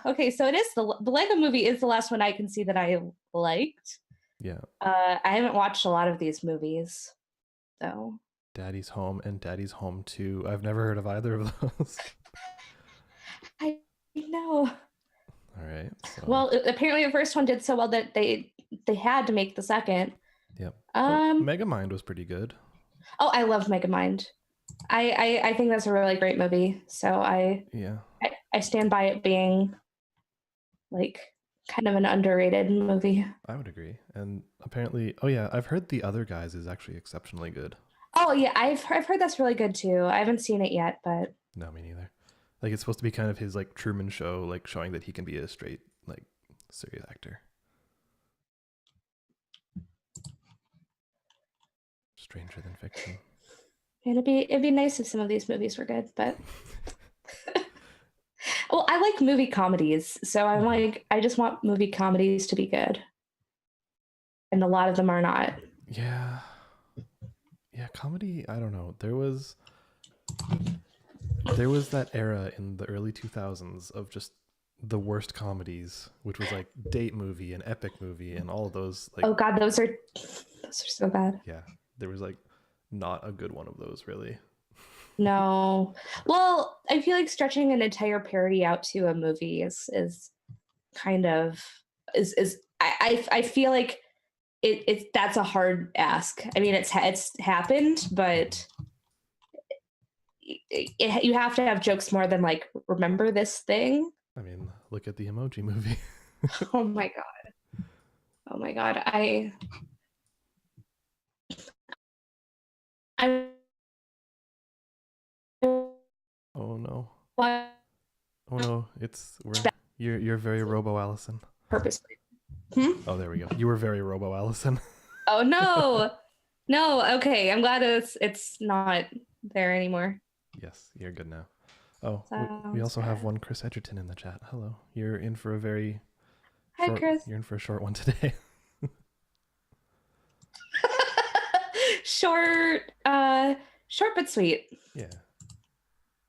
okay, so it is the Lego movie is the last one I can see that I liked. Yeah. I haven't watched a lot of these movies, so Daddy's Home and Daddy's Home 2. I've never heard of either of those. I know. All right. So, Well, apparently the first one did so well that they had to make the second. yep. Oh, Um. Megamind was pretty good. Oh, I love Megamind. I think that's a really great movie. So Yeah. I stand by it being like kind of an underrated movie. I would agree. And apparently, oh yeah, I've heard The Other Guys is actually exceptionally good. Oh yeah, I've heard that's really good too. I haven't seen it yet, but No, me neither. Like it's supposed to be kind of his like Truman Show, like showing that he can be a straight like serious actor. Stranger Than Fiction. and it'd be nice if some of these movies were good, but well, I like movie comedies, so I'm like I just want movie comedies to be good. And a lot of them are not. Yeah. Yeah, comedy, I don't know. There was that era in the early 2000s of just the worst comedies, which was like Date Movie and Epic Movie and all of those like Oh god, those are so bad. yeah, there was like not a good one of those really. No. Well, I feel like stretching an entire parody out to a movie is kind of is I feel like it's that's a hard ask. I mean, it's happened, but you have to have jokes more than like remember this thing. I mean, look at the Emoji Movie. Oh my god. Oh my god. I Oh no. watched Oh no, it's we're you're very Robo Allison. purposely. Hmm? Oh, there we go. You were very Robo Allison. Oh no. No, okay. I'm glad it's not there anymore. Yes, you're good now. Oh, we Sounds also have good. one Chris Edgerton in the chat. Hello. You're in for a very Hi, short. Chris. You're in for a short one today. short, short but sweet. Yeah.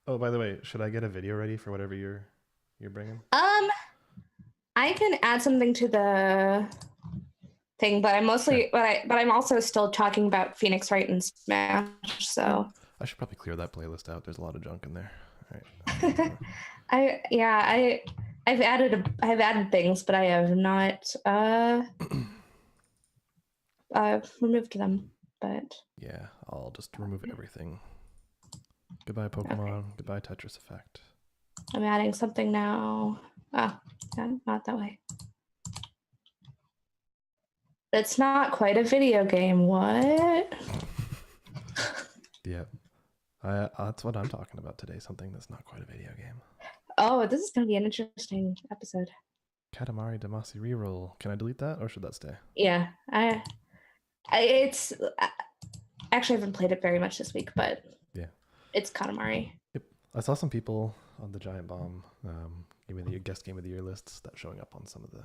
Oh, by the way, should I get a video ready for whatever you're bringing? I can add something to the thing, but I'm mostly, Sure. but I'm also still talking about Phoenix Wright and Smash. So I should probably clear that playlist out. There's a lot of junk in there. All right. I've added things, but I have not removed them. But Yeah, I'll just remove everything. Goodbye, Pokemon. okay. Goodbye, Tetris Effect. I'm adding something now. Oh, not that way. It's not quite a video game. What? Yep. That's what I'm talking about today. Something that's not quite a video game. Oh, this is going to be an interesting episode. Katamari Damacy reroll. Can I delete that or should that stay? Yeah, it's actually I haven't played it very much this week, but yeah, it's Katamari. Yep. I saw some people on the Giant Bomb Game of the Year, guest Game of the Year lists that showing up on some of the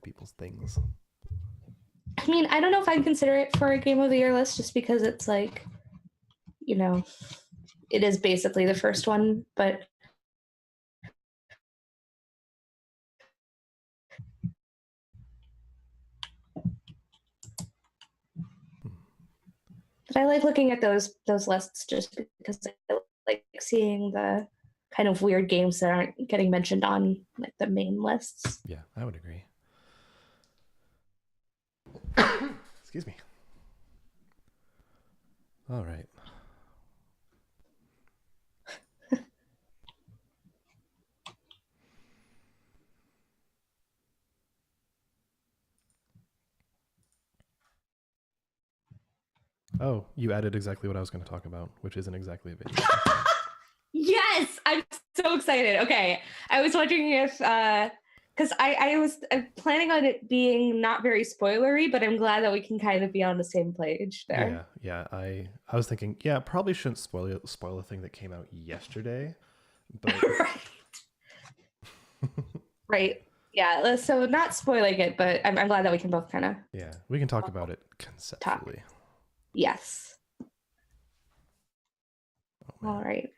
people's things. I mean, I don't know if I'd consider it for a Game of the Year list just because it's like, you know, it is basically the first one, but but I like looking at those lists just because I like seeing the kind of weird games that aren't getting mentioned on like the main lists. Yeah, I would agree. Excuse me. All right. Oh, you added exactly what I was going to talk about, which isn't exactly a video. Yes, I'm so excited. Okay, I was wondering if because I was planning on it being not very spoilery, but I'm glad that we can kind of be on the same page there. Yeah. I was thinking, yeah, probably shouldn't spoil a thing that came out yesterday, but right. Right. Yeah. So not spoiling it, but I'm glad that we can both kind of yeah, we can talk about it conceptually. talk. Yes. Oh, all right.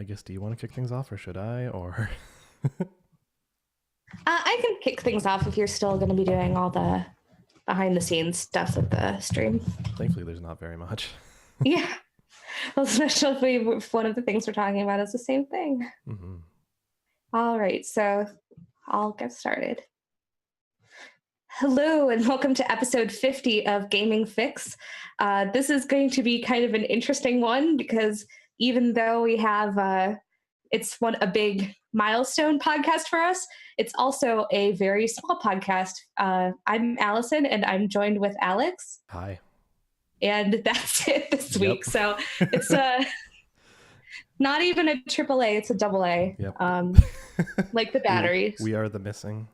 I guess, do you want to kick things off, or should I? Or I can kick things off if you're still going to be doing all the behind the scenes stuff with the stream. Thankfully, there's not very much. Yeah. Well, especially if one of the things we're talking about is the same thing. Mm-hmm. All right, so I'll get started. Hello, and welcome to episode 50 of Gaming Fix. This is going to be kind of an interesting one because even though we have it's a big milestone podcast for us, it's also a very small podcast. I'm Allison, and I'm joined with Alex. Hi. And that's it this week. So it's not even a AAA, it's a AA. Yep. Like the batteries. We are the missing.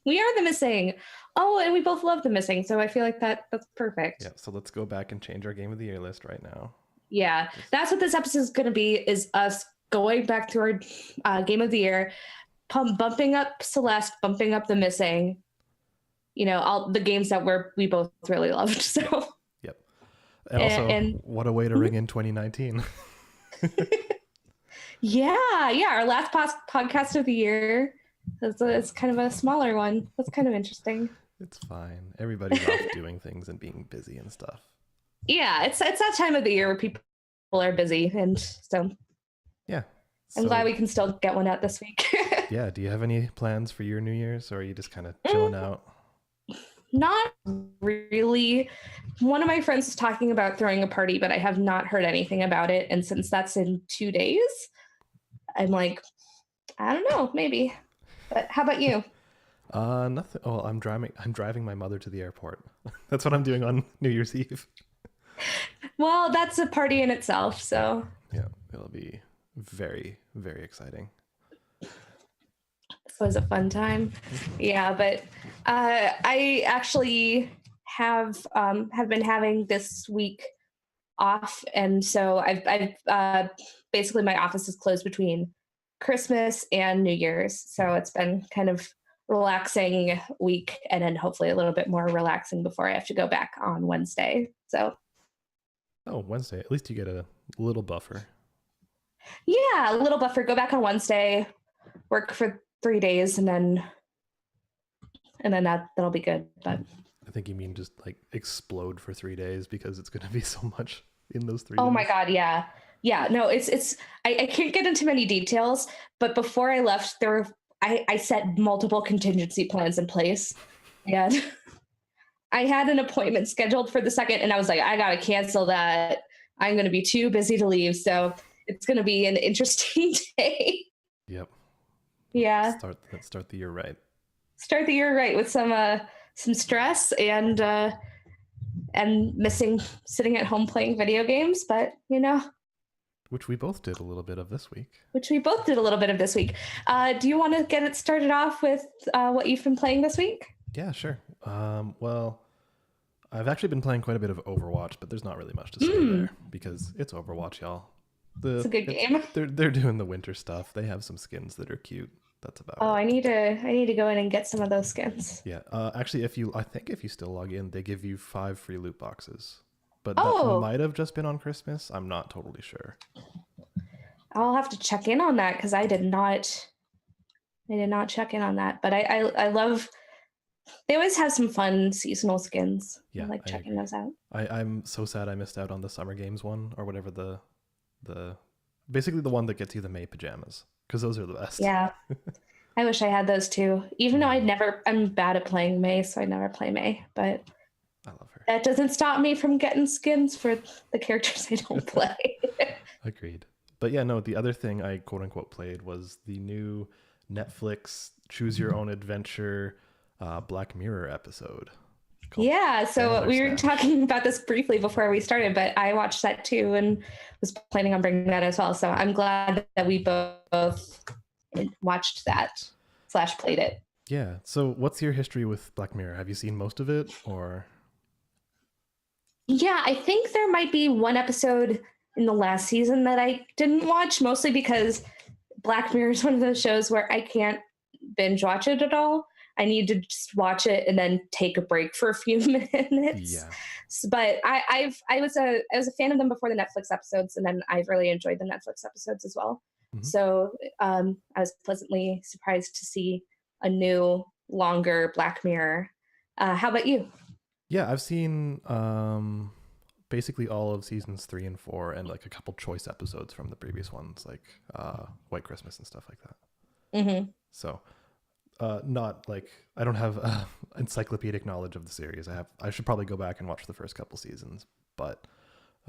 We are the missing. Oh, and we both love the missing. So I feel like that's perfect. Yeah. So let's go back and change our Game of the Year list right now. Yeah. That's what this episode is going to be, is us going back to our Game of the Year, bumping up Celeste, bumping up the missing, all the games that we both really loved. So. Yep. And also, what a way to ring in 2019. Yeah. Our last podcast of the year. It's kind of a smaller one. That's kind of interesting. It's fine. Everybody's off doing things and being busy and stuff. Yeah, it's that time of the year where people are busy, and so yeah. I'm glad we can still get one out this week. Yeah. Do you have any plans for your New Year's, or are you just kind of chilling out? Not really. One of my friends was talking about throwing a party, but I have not heard anything about it. And since that's in 2 days, I'm like, I don't know, maybe. But how about you? Nothing. Oh, I'm driving my mother to the airport. That's what I'm doing on New Year's Eve. Well, that's a party in itself, so. Yeah, it'll be very, very exciting. It was a fun time. Yeah, but I actually have been having this week off, and so I've basically my office is closed between Christmas and New Year's, so it's been kind of relaxing week, and then hopefully a little bit more relaxing before I have to go back on Wednesday. So. Oh, Wednesday. At least you get a little buffer. Yeah, a little buffer. Go back on Wednesday, work for 3 days, and then that'll be good. But I think you mean just like explode for 3 days, because it's going to be so much in those 3 days. Oh my God, yeah. No, it's I can't get into many details, but before I left, I set multiple contingency plans in place, and I had an appointment scheduled for the 2nd, and I was like, I gotta cancel that. I'm going to be too busy to leave, so it's going to be an interesting day. Yep. Yeah. Start the year right. Start the year right with some stress and missing sitting at home playing video games, but which we both did a little bit of this week. Do you want to get it started off with what you've been playing this week? Yeah, sure. Well, I've actually been playing quite a bit of Overwatch, but there's not really much to say there because it's Overwatch, y'all. It's a good game. They're doing the winter stuff. They have some skins that are cute. That's about it. I need to go in and get some of those skins. Yeah. Actually, if you still log in, they give you 5 free loot boxes. But that might have just been on Christmas. I'm not totally sure. I'll have to check in on that because I did not check in on that. But I love. They always have some fun seasonal skins. Yeah, I like checking those out. I'm so sad I missed out on the Summer Games one, or whatever the basically the one that gets you the May pajamas, because those are the best. Yeah. I wish I had those too. Even though I'm bad at playing May, so I never play May. But I love her. That doesn't stop me from getting skins for the characters I don't play. Agreed. But yeah, no, the other thing I quote unquote played was the new Netflix Choose Your Own Adventure Black Mirror episode. Yeah, so we were talking about this briefly before we started, but I watched that too and was planning on bringing that as well. So I'm glad that we both watched that / played it. Yeah. So what's your history with Black Mirror? Have you seen most of it, or? Yeah, I think there might be one episode in the last season that I didn't watch, mostly because Black Mirror is one of those shows where I can't binge watch it at all. I need to just watch it and then take a break for a few minutes. Yeah. But I was a fan of them before the Netflix episodes, and then I've really enjoyed the Netflix episodes as well. Hmm. So I was pleasantly surprised to see a new, longer Black Mirror. How about you? Yeah, I've seen basically all of seasons 3 and 4, and like a couple choice episodes from the previous ones, like White Christmas and stuff like that. Mm-hmm. So not like, I don't have encyclopedic knowledge of the series. I should probably go back and watch the first couple seasons, but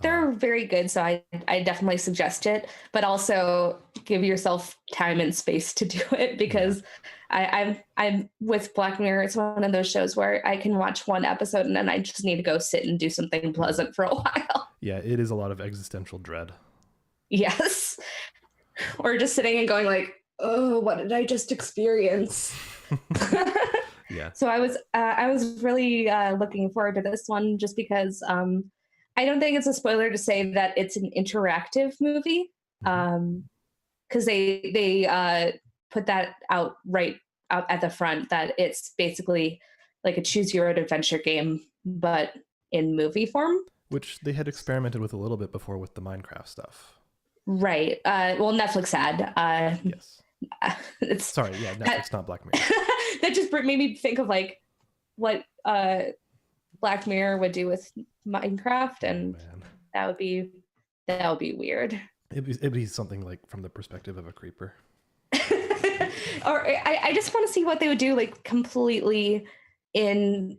They're very good, so I definitely suggest it, but also give yourself time and space to do it, because I'm with Black Mirror. It's one of those shows where I can watch one episode and then I just need to go sit and do something pleasant for a while. yeah, it is a lot of existential dread. Yes, or just sitting and going like, oh, what did I just experience? Yeah. So I was really looking forward to this one, just because I don't think it's a spoiler to say that it's an interactive movie, because they put that out right out at the front, that it's basically like a choose your own adventure game, but in movie form. Which they had experimented with a little bit before with the Minecraft stuff. Right. Well, Netflix had. Yes. It's Sorry, yeah, Netflix, not Black Mirror. that just made me think of like what Black Mirror would do with Minecraft, and Man. that would be weird. It'd be something like from the perspective of a creeper. Or I just want to see what they would do, like completely in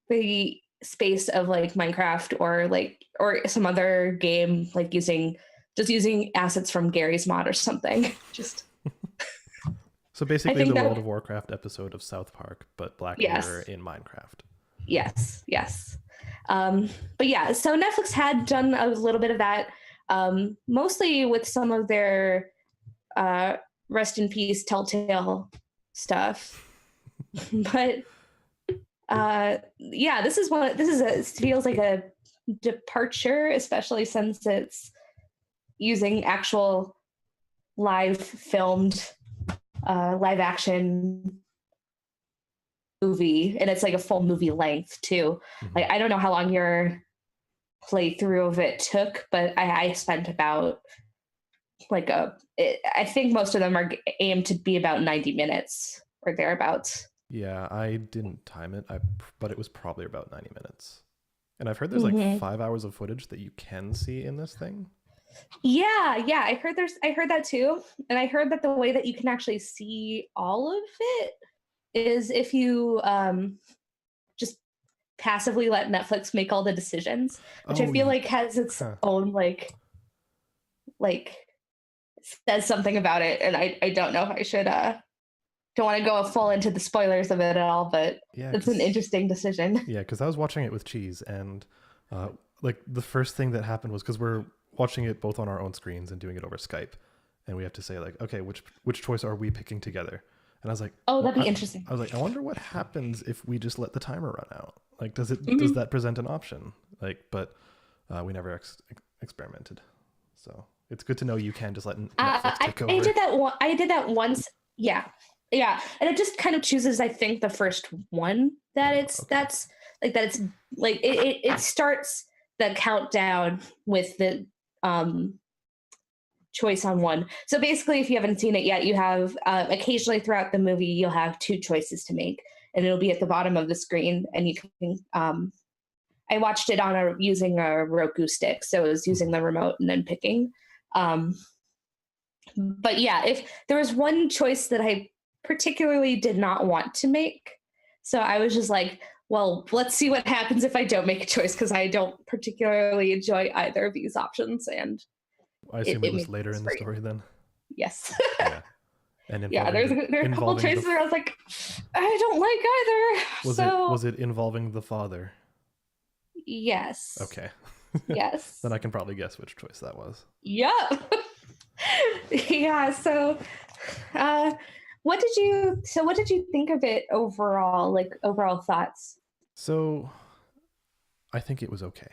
the space of like Minecraft, or some other game, like using assets from Gary's mod or something. Just So basically the that World of Warcraft episode of South Park, but Black Mirror in Minecraft. Yes. But yeah, so Netflix had done a little bit of that, mostly with some of their rest in peace Telltale stuff. But yeah, it feels like a departure, especially since it's using actual live filmed live action movie, and it's like a full movie length too. Like, I don't know how long your playthrough of it took, but I spent about I think most of them are aimed to be about 90 minutes or thereabouts. Yeah, I didn't time it, but it was probably about 90 minutes. And I've heard there's like 5 hours of footage that you can see in this thing. Yeah, I heard that too. And I heard that the way that you can actually see all of it is if you just passively let Netflix make all the decisions, which I feel like has its own like says something about it. And I don't know if I should don't want to go full into the spoilers of it at all, but yeah, it's an interesting decision. Yeah, because I was watching it with Cheese, and like the first thing that happened was, because we're watching it both on our own screens and doing it over Skype, and we have to say like, okay, which choice are we picking together? And I was like, oh, that'd be interesting. I was like, I wonder what happens if we just let the timer run out. Like, does that present an option? Like, but we never experimented. So it's good to know you can just let Netflix take over. I did that once. Yeah. And it just kind of chooses, I think, the first one that it starts the countdown with the choice on one. So basically, if you haven't seen it yet, you have occasionally throughout the movie, you'll have two choices to make, and it'll be at the bottom of the screen. And you can, I watched it using a Roku stick, so it was using the remote and then picking. But yeah, if there was one choice that I particularly did not want to make, so I was just like, well, let's see what happens if I don't make a choice, because I don't particularly enjoy either of these options. And I assume it was later in the story then. Yes. Yeah. And there are a couple choices where I was like, I don't like either. Was it involving the father? Yes. Okay. Yes. Then I can probably guess which choice that was. Yep. Yeah. So, what did you think of it overall? Like, overall thoughts? So, I think it was okay.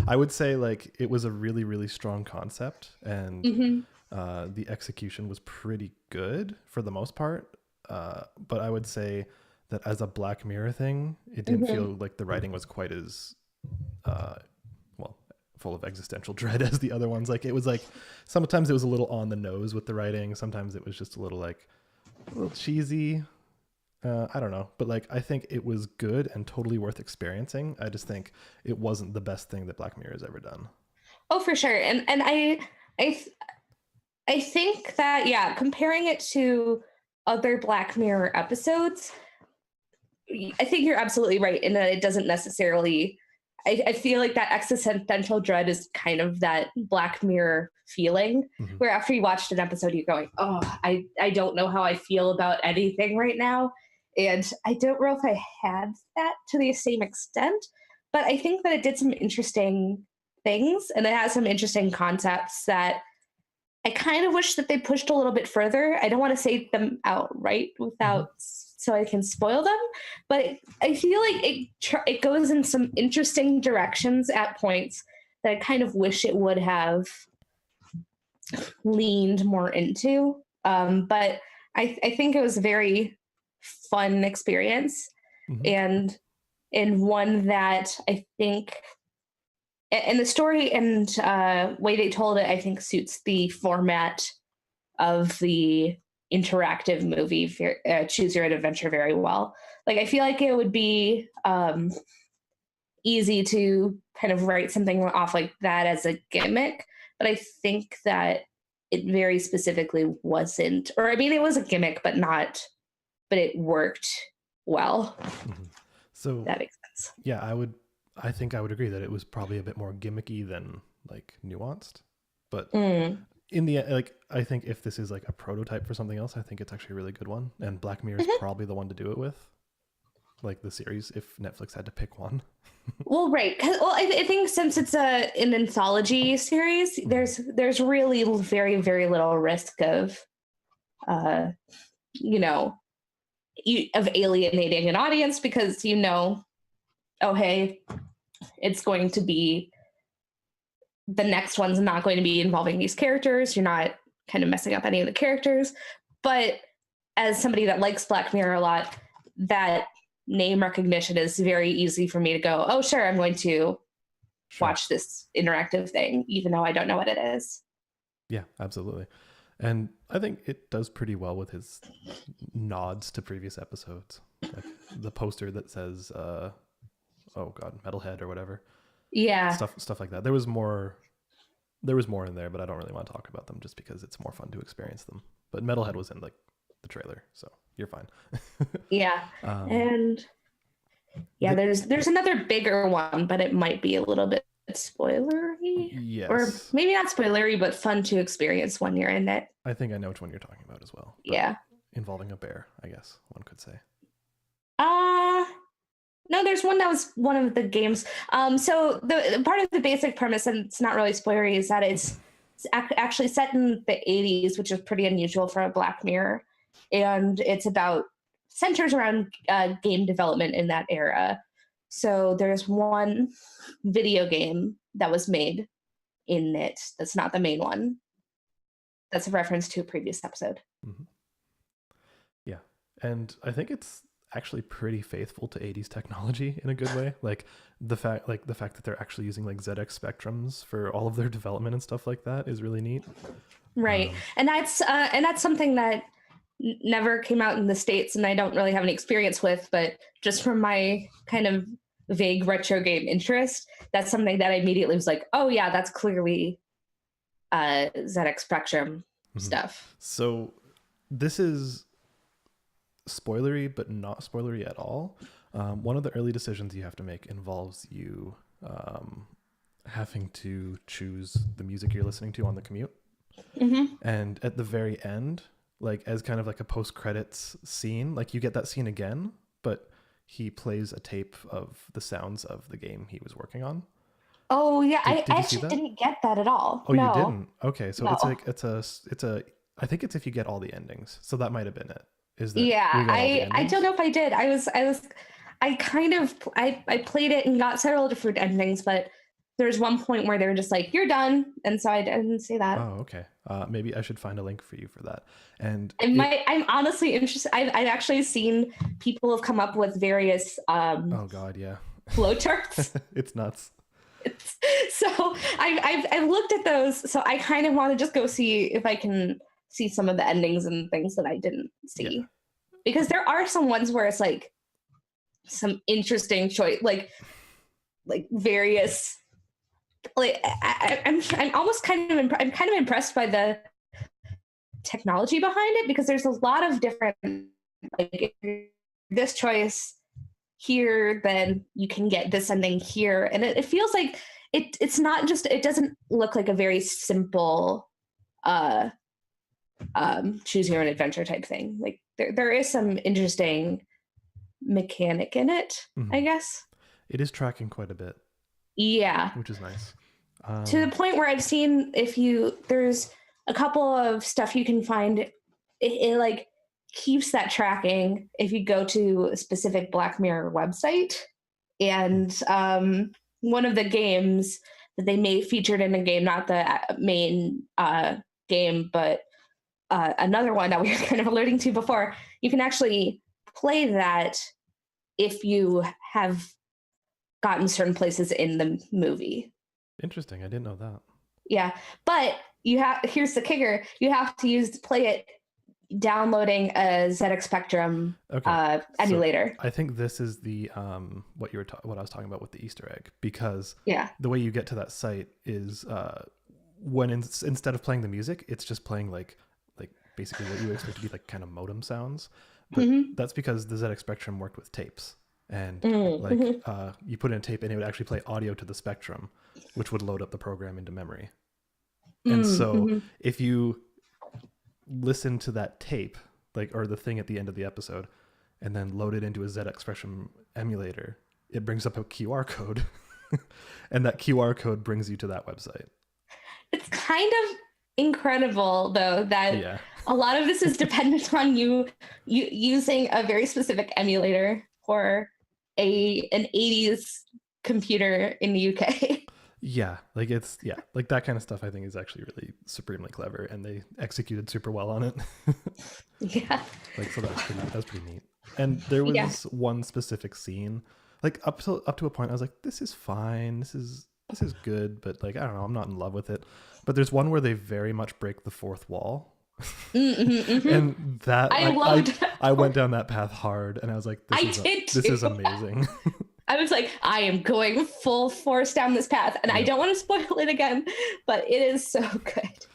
I would say like it was a really, really strong concept, and the execution was pretty good for the most part. but I would say that as a Black Mirror thing, it didn't feel like the writing was quite as well, full of existential dread as the other ones. Like, it was like, sometimes it was a little on the nose with the writing. Sometimes it was just a little cheesy. I don't know, but like, I think it was good and totally worth experiencing. I just think it wasn't the best thing that Black Mirror has ever done. Oh, for sure. And I think that, yeah, comparing it to other Black Mirror episodes, I think you're absolutely right in that it doesn't necessarily, I feel like that existential dread is kind of that Black Mirror feeling, where after you watched an episode, you're going, oh, I don't know how I feel about anything right now. And I don't know if I had that to the same extent, but I think that it did some interesting things, and it has some interesting concepts that I kind of wish that they pushed a little bit further. I don't want to say them outright without so I can spoil them, but I feel like it goes in some interesting directions at points that I kind of wish it would have leaned more into. But I think it was a very fun experience, and one that I think, and the story and way they told it, I think suits the format of the interactive movie, Choose Your Own Adventure, very well. Like, I feel like it would be easy to kind of write something off like that as a gimmick, but I think that it very specifically wasn't, or I mean, it was a gimmick, but it worked well. So that makes sense. Yeah, I think I would agree that it was probably a bit more gimmicky than like nuanced, but in the like, I think if this is like a prototype for something else, I think it's actually a really good one, and Black Mirror is probably the one to do it with, like the series, if Netflix had to pick one. Well, right. Well, I think since it's an anthology series, there's really very, very little risk of, of alienating an audience, because oh, hey, it's going to be, the next one's not going to be involving these characters. You're not kind of messing up any of the characters. But as somebody that likes Black Mirror a lot, that name recognition is very easy for me to go, oh, sure, I'm going to watch this interactive thing, even though I don't know what it is. Yeah, absolutely. And I think it does pretty well with his nods to previous episodes. Like the poster that says, Metalhead or whatever. Yeah. Stuff like that. There was more in there, but I don't really want to talk about them just because it's more fun to experience them. But Metalhead was in like the trailer, so you're fine. Yeah. There's another bigger one, but it might be a little bit spoilery. Yes. Or maybe not spoilery, but fun to experience when you're in it. I think I know which one you're talking about as well. Yeah. Involving a bear, I guess one could say. No, there's one that was one of the games. So the part of the basic premise, and it's not really spoilery, is that it's actually set in the 80s, which is pretty unusual for a Black Mirror. And it's centers around game development in that era. So there's one video game that was made in it that's not the main one. That's a reference to a previous episode. Yeah. And I think it's actually pretty faithful to 80s technology in a good way. Like the fact that they're actually using like ZX Spectrums for all of their development and stuff like that is really neat. Right. And that's something that never came out in the States, and I don't really have any experience with, but just from my kind of vague retro game interest, that's something that I immediately was like, oh yeah, that's clearly ZX Spectrum stuff. So this is spoilery, but not spoilery at all. One of the early decisions you have to make involves you having to choose the music you're listening to on the commute. And at the very end, like as kind of like a post-credits scene, like you get that scene again, but he plays a tape of the sounds of the game he was working on. Oh yeah, I actually didn't get that at all. Oh, no. You didn't? Okay, so it's like it's a I think it's if you get all the endings. So that might have been it. Is that I don't know if I did. I played it and got several different endings, but there's one point where they're just like, "You're done," and so I didn't say that. Oh, okay. Maybe I should find a link for you for that. And I'm honestly interested. I've actually seen people have come up with various oh god, yeah. flowcharts. It's nuts. So I've looked at those. So I kind of want to just go see if I can see some of the endings and things that I didn't see, Yeah. because there are some ones where it's like some interesting choice, like various. Like I'm almost kind of I'm kind of impressed by the technology behind it, because there's a lot of different, like, this choice here, then you can get this ending here, and it feels like it's not just, it doesn't look like a very simple uh choose your own adventure type thing. Like there is some interesting mechanic in it, I guess. It is tracking quite a bit. Yeah, Which is nice. to the point where I've seen, there's a couple of stuff you can find, it like keeps that tracking if you go to a specific Black Mirror website. And one of the games that they may featured in a game, not the main game, but another one that we were kind of alluding to before, you can actually play that if you have gotten certain places in the movie. Interesting. I didn't know that. Yeah, but here's the kicker: you have to play it downloading a ZX Spectrum emulator. So I think this is the what what I was talking about with the Easter egg, because the way you get to that site is when instead of playing the music, it's just playing like basically what you expect to be like kind of modem sounds. But that's because the ZX Spectrum worked with tapes, and you put in a tape and it would actually play audio to the Spectrum, which would load up the program into memory. And so if you listen to that tape, like, or the thing at the end of the episode, and then load it into a ZX Spectrum emulator, it brings up a QR code, and that QR code brings you to that website. It's kind of incredible, though, that a lot of this is dependent on you using a very specific emulator for an 80s computer in the UK. Yeah, like like that kind of stuff I think is actually really supremely clever, and they executed super well on it. Yeah. Like, so that's pretty neat. And there was one specific scene, like up to a point I was like, this is fine, this is good, but like, I don't know, I'm not in love with it. But there's one where they very much break the fourth wall. And that I went down that path hard, and I was like, this is amazing. I was like, I am going full force down this path, and I don't want to spoil it again, but it is so good.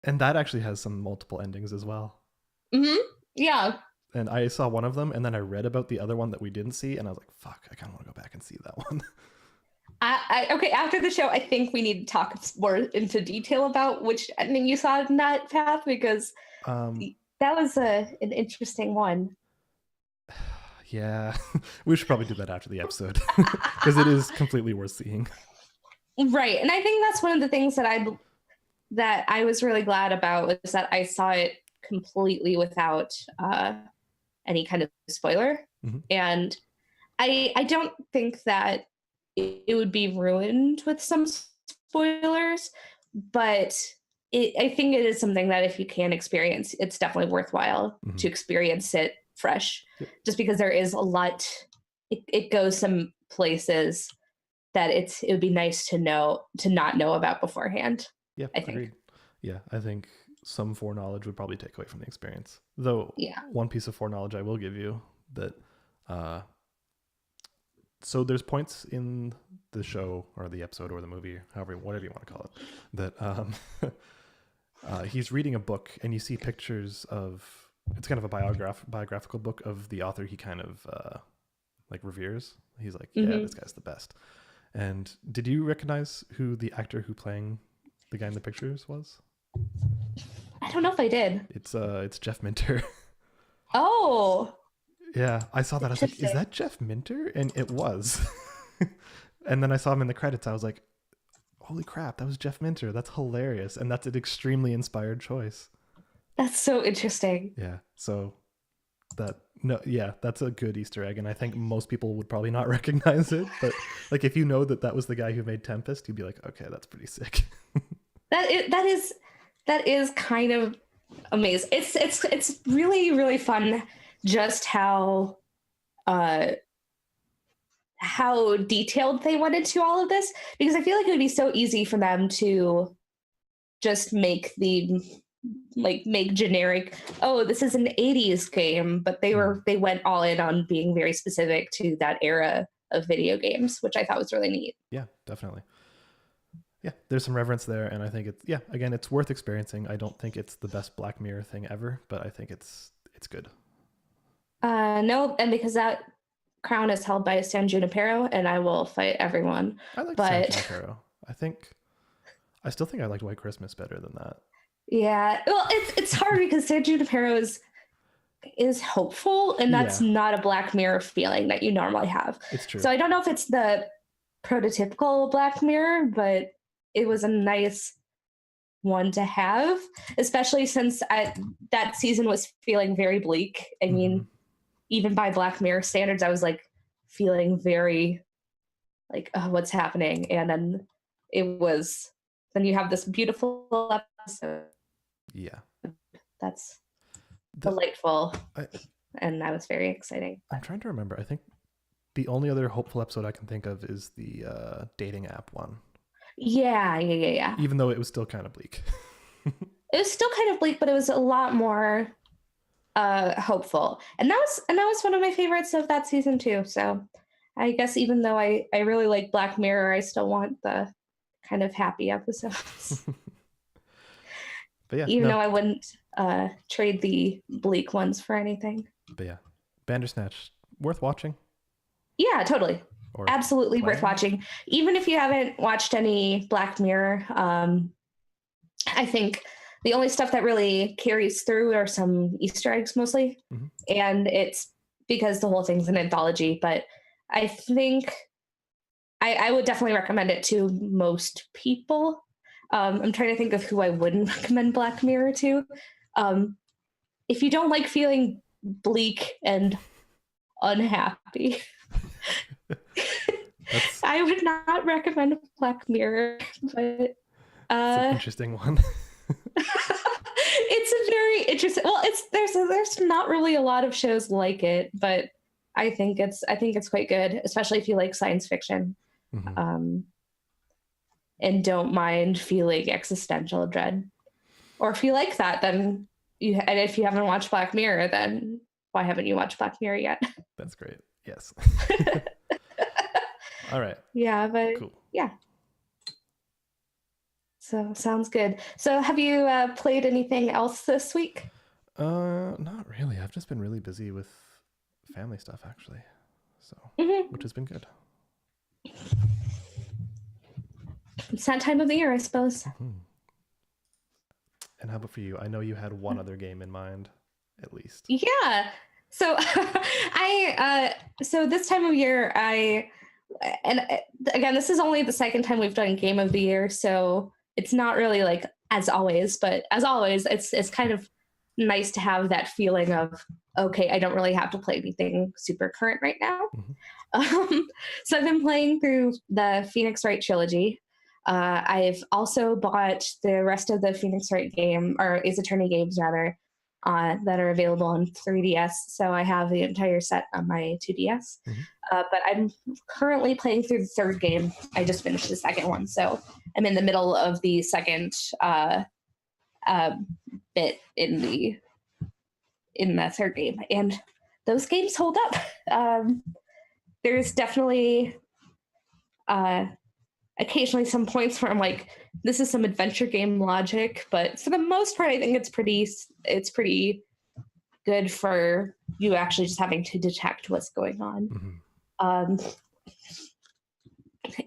And that actually has some multiple endings as well. Yeah. And I saw one of them, and then I read about the other one that we didn't see, and I was like, fuck, I kind of want to go back and see that one. Okay, after the show, I think we need to talk more into detail about which ending you saw in that path, because that was an interesting one. Yeah, we should probably do that after the episode, because it is completely worth seeing. Right, and I think that's one of the things that I was really glad about, was that I saw it completely without any kind of spoiler, and I don't think that it would be ruined with some spoilers, but I think it is something that if you can experience, it's definitely worthwhile to experience it fresh, just because there is a lot, it goes some places that it would be nice to not know about beforehand. Yeah, I think. Agreed. Yeah, I think some foreknowledge would probably take away from the experience. Though, one piece of foreknowledge I will give you, that so there's points in the show or the episode or the movie, whatever you want to call it, that he's reading a book, and you see pictures of, it's kind of a biographical book of the author he kind of like reveres. He's like, yeah, this guy's the best. And did you recognize who the actor who playing the guy in the pictures was? I don't know if I did. It's Jeff Minter. Oh. Yeah, I saw that. I was like, is that Jeff Minter? And it was. And then I saw him in the credits. I was like, holy crap, that was Jeff Minter. That's hilarious. And that's an extremely inspired choice. That's so interesting. Yeah. So That's a good Easter egg, and I think most people would probably not recognize it. But like, if you know that was the guy who made Tempest, you'd be like, okay, that's pretty sick. That is kind of amazing. It's really, really fun just how detailed they went into all of this, because I feel like it would be so easy for them to just make generic, oh, this is an 80s game, but they went all in on being very specific to that era of video games, which I thought was really neat. Yeah, definitely. Yeah, there's some reverence there, and I think it's worth experiencing. I don't think it's the best Black Mirror thing ever, but I think it's good. No, and because that crown is held by San Junipero, and I will fight everyone. I like San Junipero. I still think I liked White Christmas better than that. Yeah, well, it's hard because San Junipero is hopeful, and that's not a Black Mirror feeling that you normally have. It's true. So I don't know if it's the prototypical Black Mirror, but it was a nice one to have, especially since that season was feeling very bleak. I mean, even by Black Mirror standards, I was like feeling very like, oh, what's happening? And then then you have this beautiful episode. Yeah. That's delightful. And that was very exciting. I'm trying to remember. I think the only other hopeful episode I can think of is the dating app one. Yeah. Even though it was still kind of bleak. It was still kind of bleak, but it was a lot more hopeful. And that was one of my favorites of that season too. So I guess even though I really like Black Mirror, I still want the kind of happy episodes. But yeah, even though I wouldn't trade the bleak ones for anything. But yeah, Bandersnatch, worth watching. Yeah, totally. Or absolutely worth watching. Even if you haven't watched any Black Mirror, I think the only stuff that really carries through are some Easter eggs mostly. Mm-hmm. And it's because the whole thing's an anthology. But I think I would definitely recommend it to most people. I'm trying to think of who I wouldn't recommend Black Mirror to. If you don't like feeling bleak and unhappy, I would not recommend Black Mirror. But it's an interesting one. It's a very interesting. Well, there's not really a lot of shows like it, but I think it's quite good, especially if you like science fiction. Mm-hmm. And don't mind feeling existential dread. Or if you like that, then and if you haven't watched Black Mirror, then why haven't you watched Black Mirror yet? That's great. Yes. All right. Yeah, but cool. Yeah. So sounds good. So have you played anything else this week? Not really. I've just been really busy with family stuff actually. So, which has been good. It's that time of the year, I suppose. Mm-hmm. And how about for you? I know you had one other game in mind, at least. Yeah. So so this time of year, and again, this is only the second time we've done Game of the Year, so it's not really like as always, but as always, it's kind of nice to have that feeling of, okay, I don't really have to play anything super current right now. Mm-hmm. So I've been playing through the Phoenix Wright trilogy. I've also bought the rest of the Phoenix Wright game, or Ace Attorney games rather, that are available on 3DS. So I have the entire set on my 2DS. Mm-hmm. But I'm currently playing through the third game. I just finished the second one. So I'm in the middle of the second bit in the third game. And those games hold up. There's definitely occasionally some points where I'm like, this is some adventure game logic, but for the most part, I think it's pretty good for you actually just having to detect what's going on. Mm-hmm.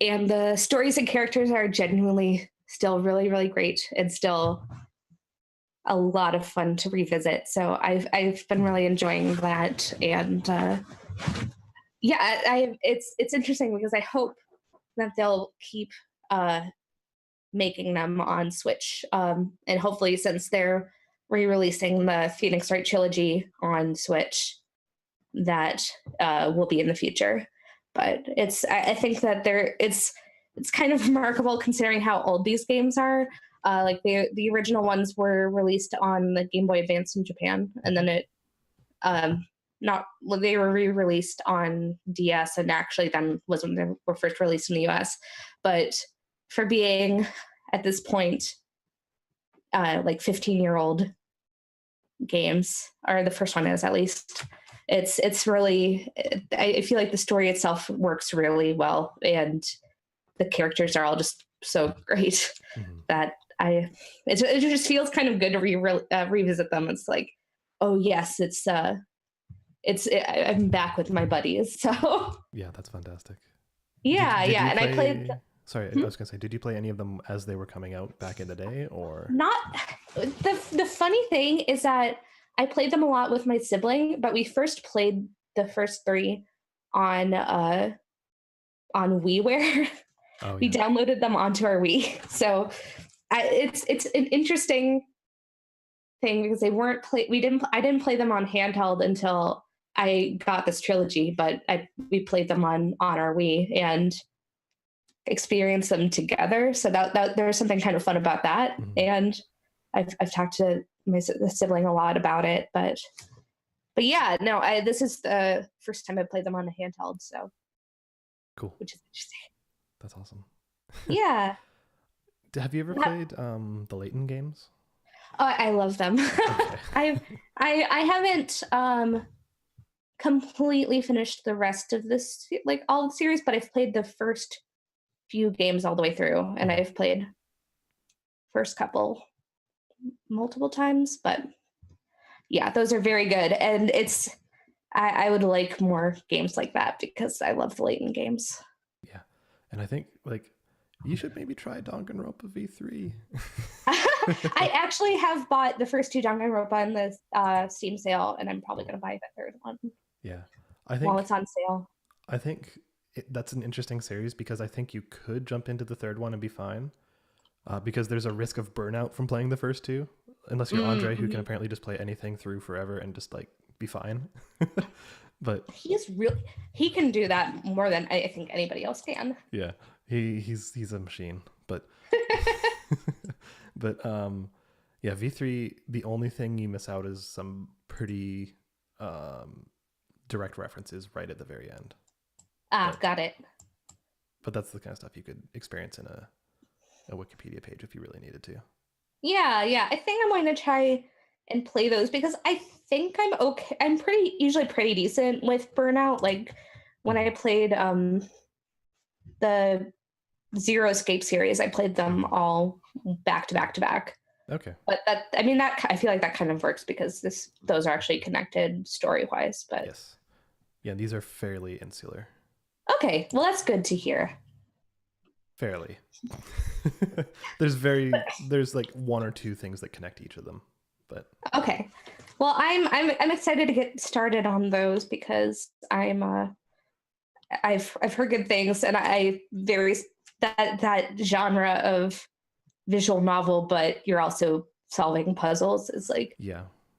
And the stories and characters are genuinely still really, really great and still a lot of fun to revisit. So I've been really enjoying that. And it's interesting because I hope that they'll keep making them on Switch. And hopefully, since they're re-releasing the Phoenix Wright trilogy on Switch that will be in the future. But I think that it's kind of remarkable considering how old these games are. Like the original ones were released on the Game Boy Advance in Japan, and then they were re-released on DS, and actually then was when they were first released in the US. But for being at this point, like 15-year-old games, or the first one is at least, it's really, I feel like the story itself works really well, and the characters are all just so great that it just feels kind of good to revisit them. It's like, oh yes, I'm back with my buddies. So yeah, that's fantastic. Yeah, did yeah, and play... I played. Sorry, I was gonna say, did you play any of them as they were coming out back in the day, or Not? The funny thing is that I played them a lot with my sibling, but we first played the first 3 on WiiWare. Oh, yeah. We downloaded them onto our Wii, so it's an interesting thing because they weren't I didn't play them on handheld until I got this trilogy, but we played them on our Wii and experienced them together. So that there's something kind of fun about that. And I've talked to my sibling a lot about it, but yeah, no, this is the first time I played them on a handheld. So cool, which is interesting. That's awesome. Yeah. Have you ever played the Layton games? I love them. Okay. I haven't completely finished the rest of this, like all the series, but I've played the first few games all the way through, and I've played first couple multiple times. But yeah, those are very good, and I would like more games like that because I love the Layton games. Yeah, and I think like you should maybe try Danganronpa V3. I actually have bought the first 2 Danganronpa in the Steam sale, and I'm probably going to buy the third one. Yeah, I think while it's on sale. I think that's an interesting series because I think you could jump into the third one and be fine, because there's a risk of burnout from playing the first 2, unless you're Andre, who can apparently just play anything through forever and just like be fine. But he can do that more than I think anybody else can. Yeah, he's a machine. But but yeah, V3, the only thing you miss out is some pretty direct references right at the very end. Got it. But that's the kind of stuff you could experience in a Wikipedia page if you really needed to. Yeah. I think I'm going to try and play those because I think I'm okay. I'm usually pretty decent with burnout. Like when I played the Zero Escape series, I played them all back to back to back. Okay. But I feel like that kind of works because those are actually connected story wise. But yes, yeah, these are fairly insular. Okay, well that's good to hear. Fairly. There's like 1 or 2 things that connect each of them, but okay. Well, I'm excited to get started on those because I've heard good things, and that genre of visual novel, but you're also solving puzzles is like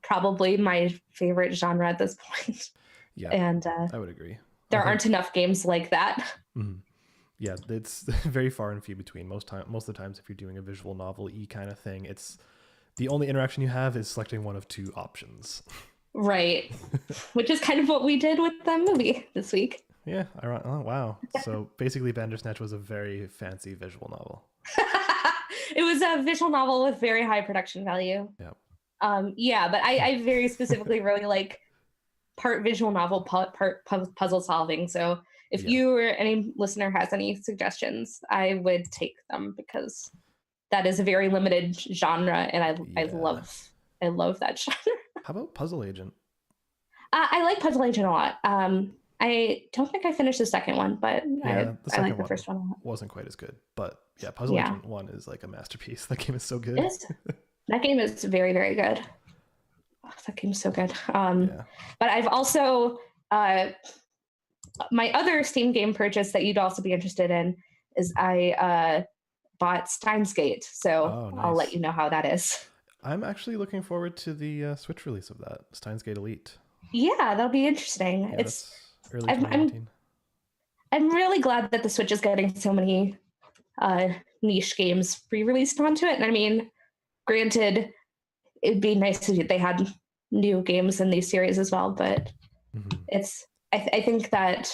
probably my favorite genre at this point. Yeah, and I would agree. There aren't enough games like that. Mm-hmm. Yeah, it's very far and few between. Most of the times, if you're doing a visual novel-y kind of thing, it's the only interaction you have is selecting one of 2 options. Right, which is kind of what we did with the movie this week. Yeah. Oh, wow. So basically, Bandersnatch was a very fancy visual novel. It was a visual novel with very high production value. Yeah. Yeah, but I very specifically really like part visual novel, part puzzle solving. So if you or any listener has any suggestions, I would take them because that is a very limited genre, and I love that genre. How about Puzzle Agent? I like Puzzle Agent a lot. I don't think I finished the second one, but I like the first one a lot. Wasn't quite as good, but yeah, Puzzle Agent 1 is like a masterpiece. That game is so good. That game is very, very good. Oh, that game's so good. But I've also my other Steam game purchase that you'd also be interested in is I bought Steins Gate. So nice. I'll let you know how that is. I'm actually looking forward to the Switch release of that, Steins Gate Elite. Yeah, that'll be interesting. Yeah, It's that's early I'm 2019. I'm really glad that the Switch is getting so many niche games re-released onto it. And I mean, granted, it'd be nice if they had new games in these series as well, but it's I think that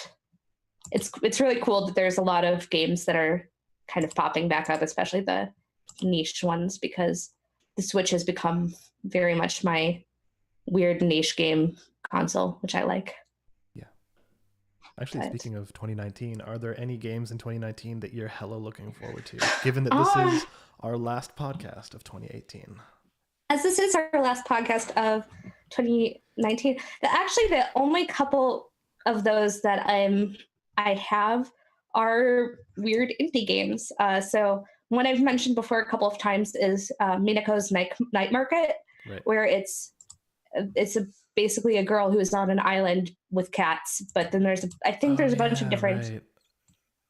it's really cool that there's a lot of games that are kind of popping back up, especially the niche ones, because the Switch has become very much my weird niche game console, which I like. Yeah. Actually, speaking of 2019, are there any games in 2019 that you're hella looking forward to, given that this is our last podcast of 2018? As this is our last podcast of 2019, actually the only couple of those that I have are weird indie games. So one I've mentioned before a couple of times is Minako's Night Market, right. where it's basically a girl who is on an island with cats, but then there's a bunch of different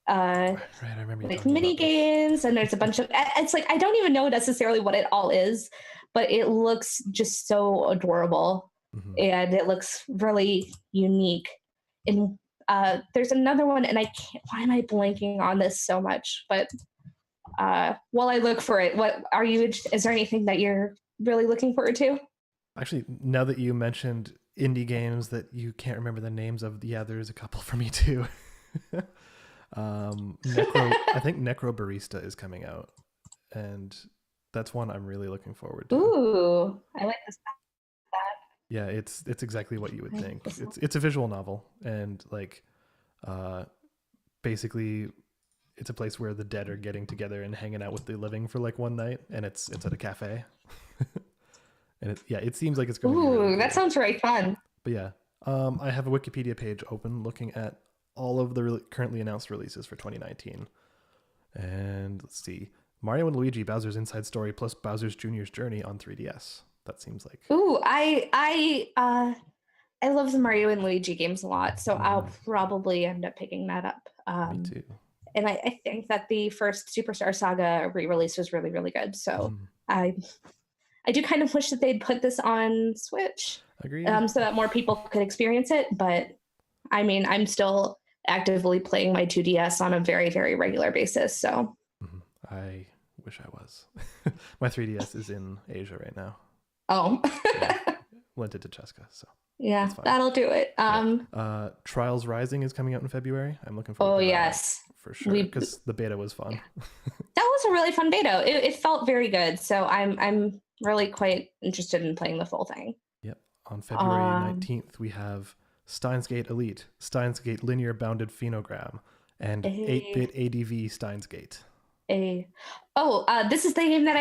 right, I remember like mini games, and there's a bunch of it's like I don't even know necessarily what it all is, but it looks just so adorable and it looks really unique. And there's another one, and I can't. Why am I blanking on this so much? But while I look for it, what are you? Is there anything that you're really looking forward to? Actually, now that you mentioned indie games that you can't remember the names of, yeah, there's a couple for me too. I think Necro Barista is coming out, and that's one I'm really looking forward to. Ooh, I like this. Yeah, it's exactly what you would think. It's a visual novel, and like basically it's a place where the dead are getting together and hanging out with the living for like one night, and it's at a cafe. And it seems like it's going to be really cool. That sounds very fun. But yeah, I have a Wikipedia page open looking at all of the currently announced releases for 2019. And let's see. Mario and Luigi Bowser's Inside Story plus Bowser's Jr.'s Journey on 3DS. That seems like... Ooh, I love the Mario and Luigi games a lot, so I'll probably end up picking that up. Me too. And I think that the first Superstar Saga re-release was really, really good. So I do kind of wish that they'd put this on Switch. Agreed. So that more people could experience it. But I mean, I'm still actively playing my 2DS on a very, very regular basis. So I wish I was. My 3DS is in Asia right now. Oh. Lent it to Cheska, so yeah, that'll do it. Trials Rising is coming out in February. I'm looking forward to that. Yes, for sure, because the beta was fun. That was a really fun beta. It felt very good, so I'm really quite interested in playing the full thing. Yep. On February 19th, we have Steins Gate Elite, Steins Gate Linear Bounded Phenogram, and 8-bit ADV Steins Gate. This is the game that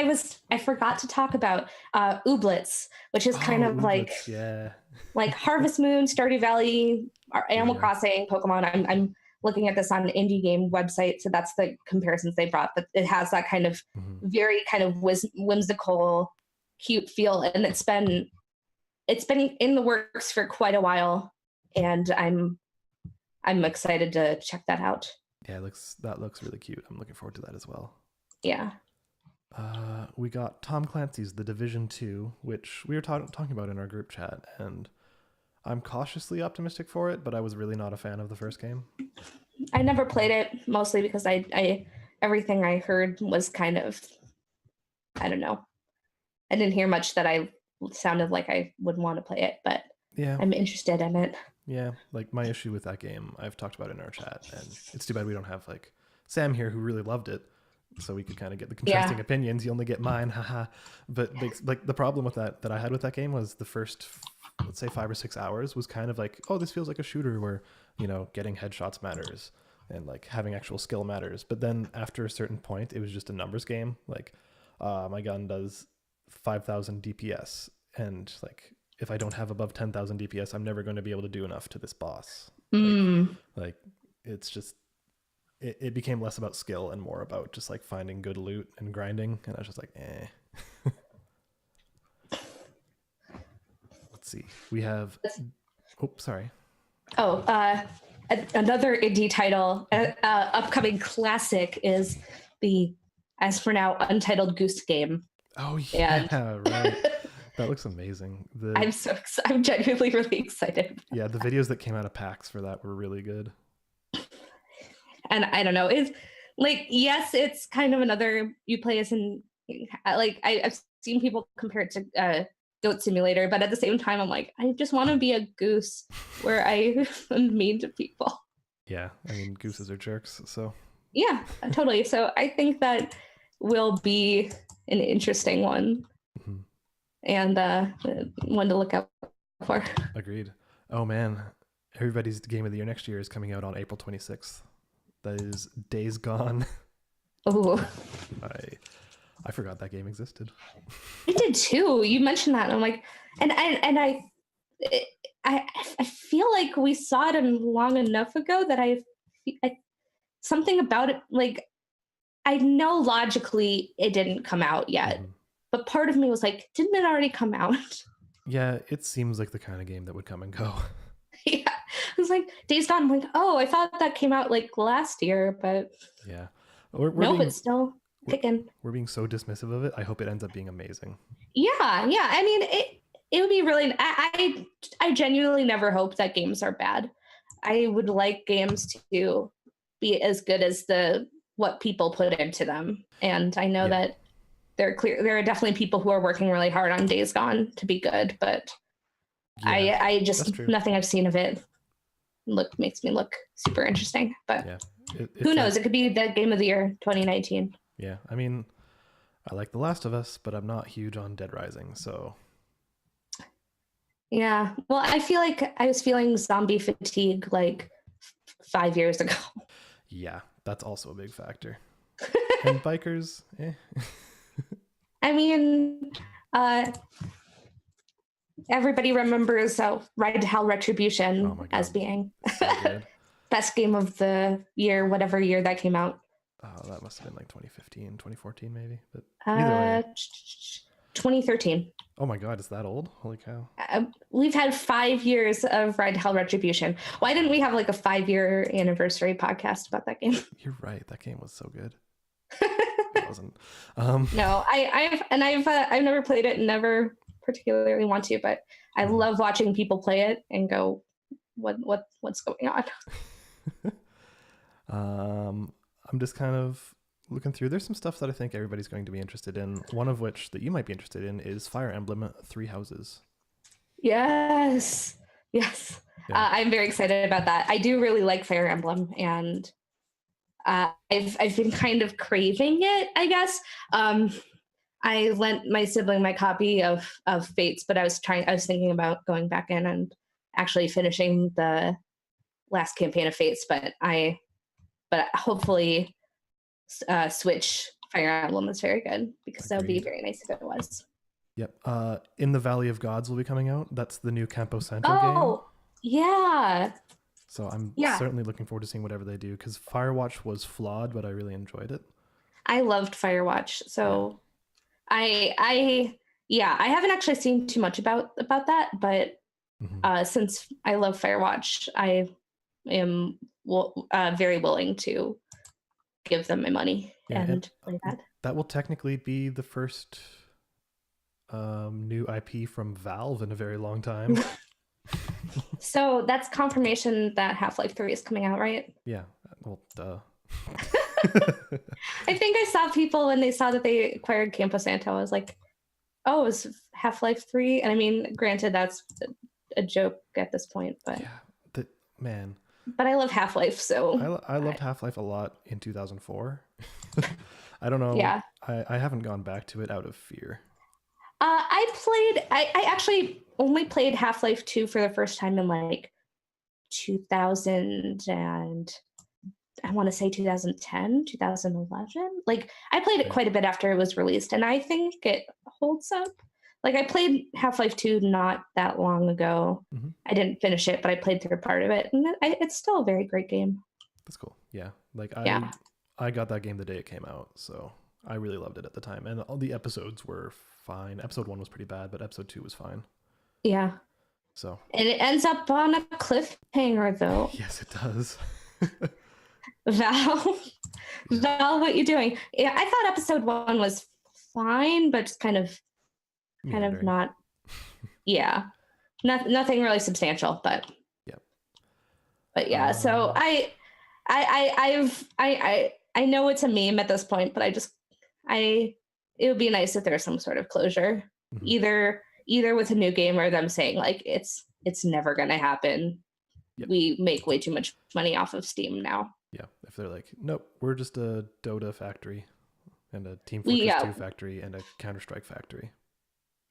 I forgot to talk about. Ooblets, which is kind of Ooblets, like Harvest Moon, Stardew Valley, or Animal Crossing, Pokemon. I'm looking at this on an indie game website, so that's the comparisons they brought. But it has that kind of very kind of whimsical, cute feel, and it's been in the works for quite a while, and I'm excited to check that out. Yeah, that looks really cute. I'm looking forward to that as well. Yeah. We got Tom Clancy's The Division 2, which we were talking about in our group chat, and I'm cautiously optimistic for it, but I was really not a fan of the first game. I never played it, mostly because I everything I heard was kind of, I don't know. I didn't hear much that I sounded like I would want to play it, but yeah, I'm interested in it. Yeah, like my issue with that game, I've talked about it in our chat, and it's too bad we don't have like Sam here who really loved it, so we could kind of get the contrasting opinions. You only get mine, haha. But like the problem with that I had with that game was the first, let's say 5 or 6 hours was kind of like, oh, this feels like a shooter where, you know, getting headshots matters and like having actual skill matters. But then after a certain point, it was just a numbers game. Like my gun does 5,000 DPS, and like if I don't have above 10,000 DPS, I'm never going to be able to do enough to this boss. Like it's just, it became less about skill and more about just like finding good loot and grinding. And I was just like, Let's see. We have, another indie title, upcoming classic is the, as for now, Untitled Goose Game. Oh And yeah, right. That looks amazing. I'm genuinely really excited. Yeah, the videos that came out of PAX for that were really good. And I don't know, it's like, yes, it's kind of another, you play as an, like I've seen people compare it to Goat Simulator, but at the same time I'm like, I just want to be a goose where I am mean to people. Yeah, I mean, gooses are jerks, so. Yeah, totally. So I think that will be an interesting one, Mhm. and one to look out for. Agreed. Oh man, everybody's game of the year next year is coming out on April 26th. That is Days Gone. Oh, I forgot that game existed. I did too. You mentioned that, and I'm like, I I feel like we saw it long enough ago that I something about it, like, I know logically it didn't come out yet, Mhm. but part of me was like, didn't it already come out? Yeah, it seems like the kind of game that would come and go. Yeah, I was like, Days Gone. I'm like, oh, I thought that came out like last year, but Yeah, we're nope, being it's still we're, kicking. we're being so dismissive of it. I hope it ends up being amazing. Yeah. I mean, it would be really. I genuinely never hope that games are bad. I would like games to be as good as what people put into them, and I know Yeah. that there are definitely people who are working really hard on Days Gone to be good, but Yeah, I that's just, true. nothing I've seen of it makes me look super interesting. But Yeah, who it's knows? like, It could be the game of the year 2019. yeah. I mean, I like The Last of Us, but I'm not huge on Dead Rising, so Yeah. Well, I feel like I was feeling zombie fatigue like 5 years ago. yeah, that's also a big factor. And bikers, eh. I mean, uh, everybody remembers Ride to Hell Oh Retribution my as god, being so good. best game of the year, whatever year that came out. Oh, that must have been like 2015, 2014 maybe. But either Uh, way, 2013. oh my god, is that old? Holy cow. We've had 5 years of Ride to Hell Retribution. Why didn't we have like a 5-year anniversary podcast about that game? You're right. That game was so good. It wasn't. No, I've never played it and never particularly want to, but I love watching people play it and go, what's going on? I'm just kind of looking through. There's some stuff that I think everybody's going to be interested in. One of which that you might be interested in is Fire Emblem Three Houses. Yes. Yeah. I'm very excited about that. I do really like Fire Emblem, and I've been kind of craving it, I guess. I lent my sibling my copy of Fates, but I was thinking about going back in and actually finishing the last campaign of Fates, but hopefully Switch Fire Emblem is very good, because that would be very nice if it was. Yep. In the Valley of Gods will be coming out. That's the new Campo Santo game. Oh, yeah. So I'm certainly looking forward to seeing whatever they do, because Firewatch was flawed, but I really enjoyed it. I loved Firewatch, so I haven't actually seen too much about that, but since I love Firewatch, I am very willing to give them my money and play that. That will technically be the first new IP from Valve in a very long time. So that's confirmation that Half-Life 3 is coming out, right? Yeah. Well, duh. I think I saw people when they saw that they acquired Campo Santo. I was like, oh, it's Half-Life 3? And I mean, granted, that's a joke at this point, but yeah, man. But I love Half-Life, so I loved Half-Life a lot in 2004. I don't know. Yeah. I haven't gone back to it out of fear. I actually only played Half-Life 2 for the first time in like 2000 and I want to say 2010, 2011. Like, I played it quite a bit after it was released, and I think it holds up. Like, I played Half-Life 2 not that long ago. I didn't finish it, but I played through part of it, and it's still a very great game. That's cool. Yeah. Like, I got that game the day it came out, so I really loved it at the time. And all the episodes were fine. Episode 1 was pretty bad, but episode 2 was fine. Yeah. So. And it ends up on a cliffhanger, though. Yes, it does. Val, what you doing? Yeah, I thought episode 1 was fine, but just kind of Meandering. not. Yeah, nothing really substantial, but yeah. So I know it's a meme at this point, but it would be nice if there's some sort of closure, Mm-hmm. either with a new game or them saying like it's never going to happen. Yep. We make way too much money off of Steam now. Yeah, if they're like, nope, we're just a Dota factory and a Team Fortress 2 factory and a Counter-Strike factory.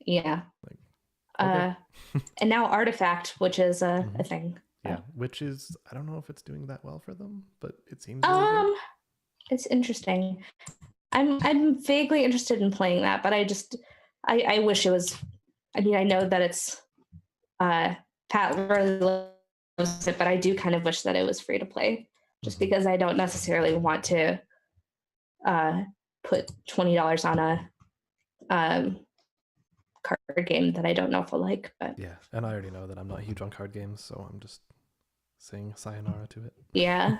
Yeah. Like, okay. And now Artifact, which is a thing. Yeah, which is, I don't know if it's doing that well for them, but it seems really good. It's interesting. I'm vaguely interested in playing that, but I wish it was. I mean, I know that it's Pat really loves it, but I do kind of wish that it was free to play, just because I don't necessarily want to put $20 on a card game that I don't know if I'll like. But yeah, and I already know that I'm not huge on card games, so I'm just saying sayonara to it. Yeah.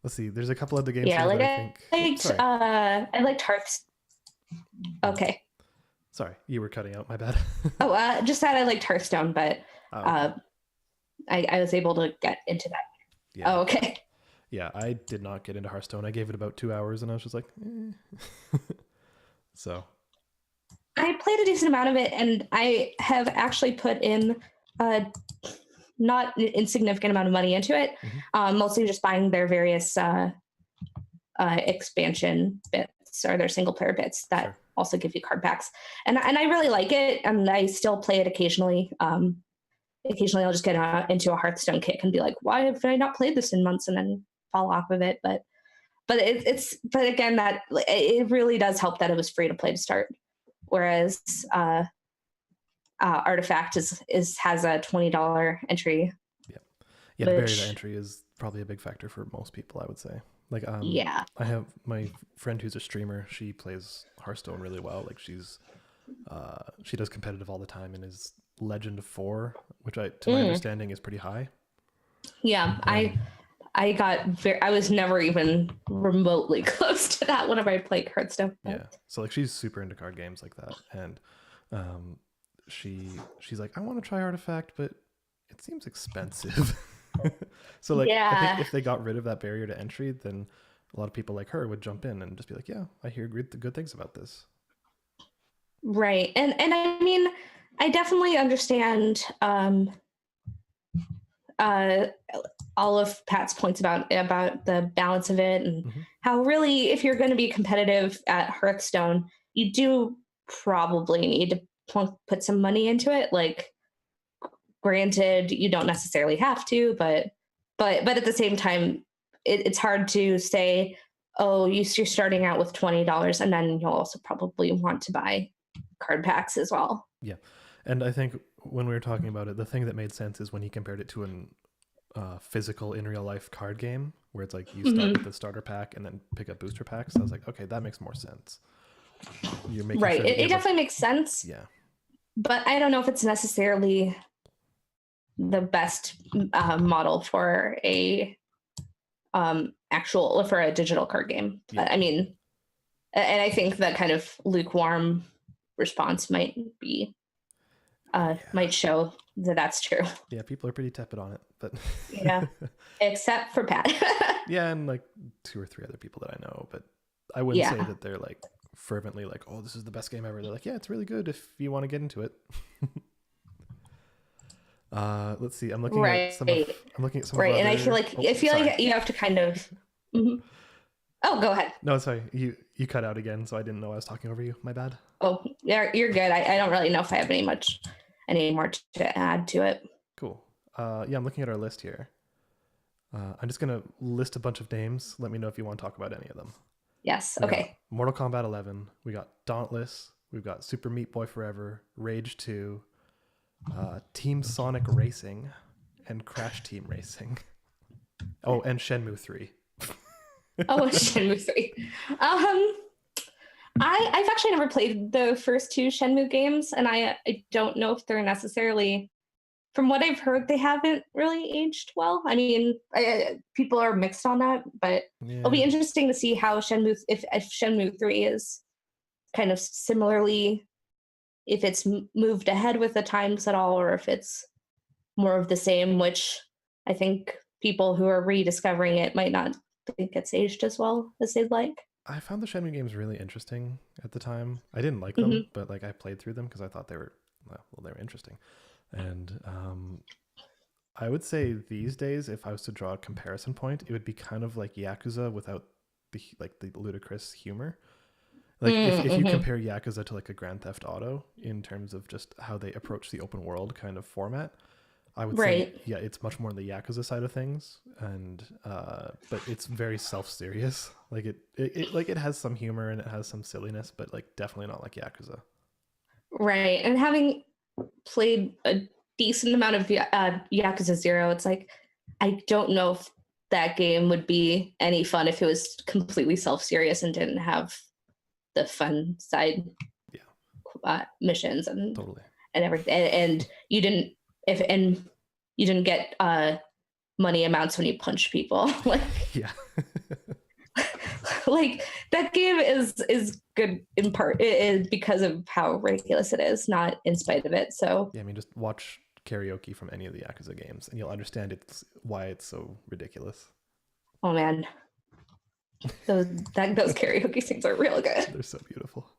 Let's see. There's a couple of the games. Yeah, like I liked Hearthstone. Okay. Sorry, you were cutting out. My bad. Just that I liked Hearthstone, but I was able to get into that. Yeah. Oh, okay. Yeah, I did not get into Hearthstone. I gave it about 2 hours, and I was just like, eh. So. I played a decent amount of it, and I have actually put in not an insignificant amount of money into it, mostly just buying their various expansion bits or their single player bits that also give you card packs. And I really like it, and I still play it occasionally. Occasionally I'll just get into a Hearthstone kick and be like, why have I not played this in months, and then fall off of it. But again, that it really does help that it was free to play to start. Whereas Artifact has a $20 entry. Yeah, the barrier to entry is probably a big factor for most people, I would say. Like, I have my friend who's a streamer. She plays Hearthstone really well. Like, she does competitive all the time and is Legend of 4, which to my understanding is pretty high. Yeah, I was never even remotely close to that whenever I played Hearthstone. Yeah, so like she's super into card games like that, and she's like, I want to try Artifact, but it seems expensive. So like, I think if they got rid of that barrier to entry, then a lot of people like her would jump in and just be like, yeah, I hear good things about this. Right, and I mean, I definitely understand all of Pat's points about the balance of it, and how really, if you're going to be competitive at Hearthstone, you do probably need to put some money into it. Like, granted, you don't necessarily have to, but at the same time, it's hard to say, oh, you're starting out with $20, and then you'll also probably want to buy card packs as well. Yeah, and I think when we were talking about it, the thing that made sense is when he compared it to an physical in real life card game, where it's like you start with the starter pack and then pick up booster packs. I was like, okay, that makes more sense. You're making right. Sure it definitely makes sense. Yeah, but I don't know if it's necessarily the best model for a for a digital card game. Yeah. I mean, and I think that kind of lukewarm response might show that that's true. Yeah, people are pretty tepid on it, but yeah, except for Pat. Yeah, and like 2 or 3 other people that I know, but I wouldn't say that they're like fervently like, oh, this is the best game ever. They're like, yeah, it's really good if you want to get into it. Let's see. I'm looking at some. Right, and I feel like you have to kind of. Oh, go ahead. No, sorry. You cut out again, so I didn't know I was talking over you. My bad. Oh, yeah, you're good. I don't really know if I have any more to add to it. Cool. Yeah, I'm looking at our list here. I'm just gonna list a bunch of names. Let me know if you want to talk about any of them. Yes. Okay. Mortal Kombat 11. We got Dauntless. We've got Super Meat Boy Forever, Rage 2, Team Sonic Racing, and Crash Team Racing. Oh, and Shenmue 3. Oh, Shenmue 3. I've actually never played the first 2 Shenmue games, and I don't know if they're necessarily, from what I've heard, they haven't really aged well. I mean, people are mixed on that, but it'll be interesting to see how if Shenmue 3 is kind of similarly, if it's moved ahead with the times at all, or if it's more of the same, which I think people who are rediscovering it might not think it's aged as well as they'd like. I found the Shenmue games really interesting at the time. I didn't like them, Mm-hmm. but like I played through them because I thought they were they were interesting. And I would say these days, if I was to draw a comparison point, it would be kind of like Yakuza without the ludicrous humor. Like if you compare Yakuza to like a Grand Theft Auto in terms of just how they approach the open world kind of format, I would say it's much more on the Yakuza side of things, and but it's very self-serious. Like it has some humor and it has some silliness, but like definitely not like Yakuza. Right. And having played a decent amount of Yakuza 0, it's like I don't know if that game would be any fun if it was completely self-serious and didn't have the fun side missions and Totally. and everything. And you didn't you didn't get money amounts when you punch people. Like yeah. like that game is good in part because of how ridiculous it is, not in spite of it. So yeah, I mean, just watch karaoke from any of the Yakuza games, and you'll understand why it's so ridiculous. Oh man, those karaoke scenes are real good. They're so beautiful.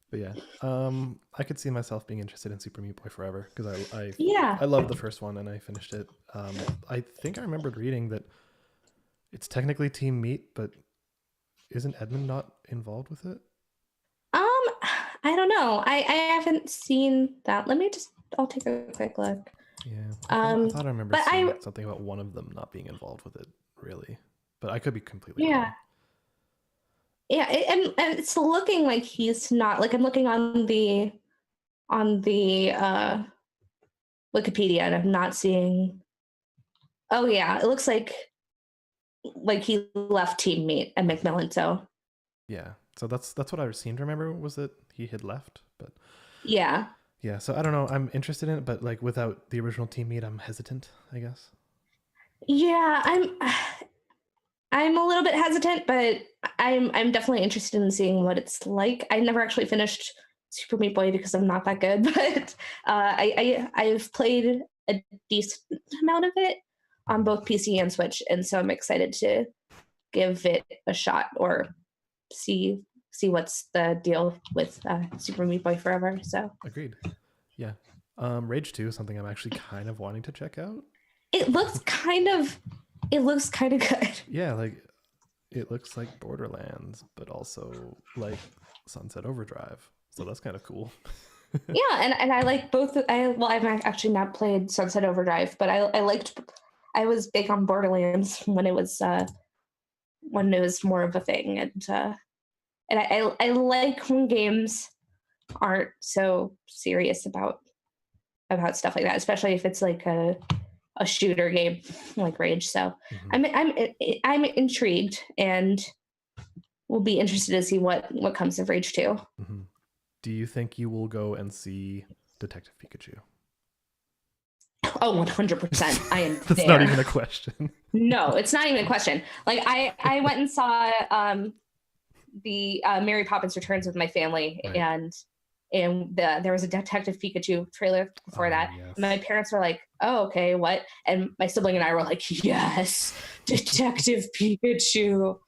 But yeah, I could see myself being interested in Super Meat Boy Forever because I loved the first one and I finished it. I think I remembered reading that it's technically Team Meat, but isn't Edmund not involved with it? I don't know. I haven't seen that. I'll take a quick look. Yeah. I thought I remember seeing something about one of them not being involved with it, really. But I could be completely wrong. Yeah, and it's looking like he's not. Like I'm looking on the Wikipedia and I'm not seeing. Oh yeah, it looks like he left Team Meat and Macmillan. So yeah, so that's what I seem to remember was that he had left. But yeah. So I don't know. I'm interested in it, but like without the original Team Meat, I'm hesitant, I guess. Yeah, I'm a little bit hesitant, but I'm definitely interested in seeing what it's like. I never actually finished Super Meat Boy because I'm not that good, but I've played a decent amount of it on both PC and Switch, and so I'm excited to give it a shot or see what's the deal with Super Meat Boy Forever. So agreed. Yeah, Rage 2 is something I'm actually kind of wanting to check out. It looks kind of good. Yeah, like it looks like Borderlands, but also like Sunset Overdrive. So that's kind of cool. Yeah, and I like both. I've actually not played Sunset Overdrive, but I was big on Borderlands when it was more of a thing, and I like when games aren't so serious about stuff like that, especially if it's like a shooter game like Rage. So I'm intrigued and will be interested to see what comes of Rage 2. Mm-hmm. Do you think you will go and see Detective Pikachu? Oh, 100%. I am That's there. not even a question. No, it's not even a question. Like I went and saw the Mary Poppins Returns with my family, right. and there was a Detective Pikachu trailer before that. Yes. My parents were like, "Oh, okay, what?" And my sibling and I were like, "Yes, Detective Pikachu.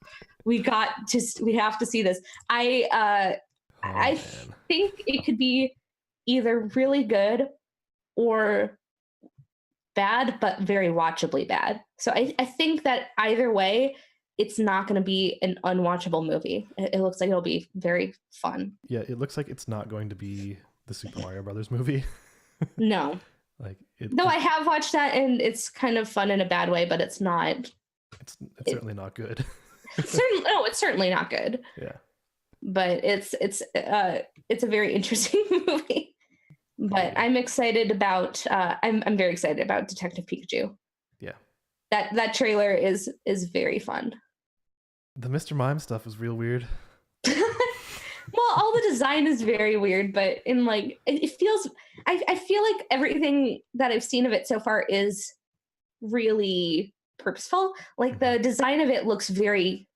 We have to see this." I think it could be either really good or bad, but very watchably bad. So I think that either way, it's not going to be an unwatchable movie. It looks like it'll be very fun. Yeah, it looks like it's not going to be the Super Mario Brothers movie. No. I have watched that and it's kind of fun in a bad way, but it's not. It's certainly not good. It's certainly not good. Yeah. But it's a very interesting movie. But I'm excited about I'm very excited about Detective Pikachu. Yeah. That trailer is very fun. The Mr. Mime stuff was real weird. Well, all the design is very weird, but in like it feels I feel like everything that I've seen of it so far is really purposeful. Like the design of it looks very